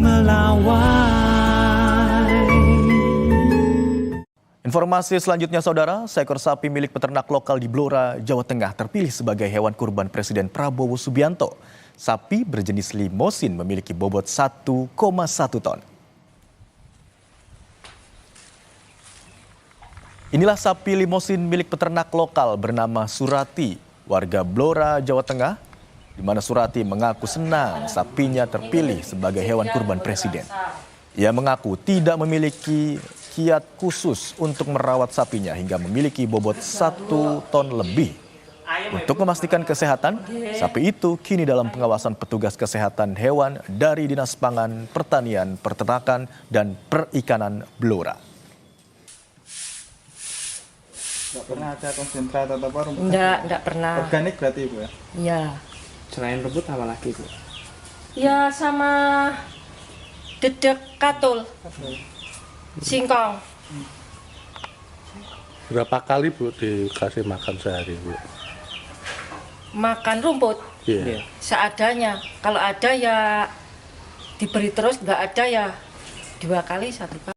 melawai. Informasi selanjutnya, saudara, seekor sapi milik peternak lokal di Blora, Jawa Tengah terpilih sebagai hewan kurban Presiden Prabowo Subianto. Sapi berjenis limosin memiliki bobot 1,1 ton. Inilah sapi limosin milik peternak lokal bernama Surati, warga Blora, Jawa Tengah, di mana Surati mengaku senang sapinya terpilih sebagai hewan kurban Presiden. Ia mengaku tidak memiliki kiat khusus untuk merawat sapinya hingga memiliki bobot 1 ton lebih. Untuk memastikan kesehatan, sapi itu kini dalam pengawasan petugas kesehatan hewan dari Dinas Pangan, Pertanian, Peternakan, dan Perikanan Blora. Nggak pernah ada konsentrat atau apa? Enggak pernah. Organik berarti Ibu ya? Iya. Selain rebut apa lagi Bu? Ya sama dedek katul, singkong. Berapa kali Bu dikasih makan sehari Bu? Makan rumput Iya. seadanya. Kalau ada ya diberi terus, nggak ada ya 2 kali 1 kali.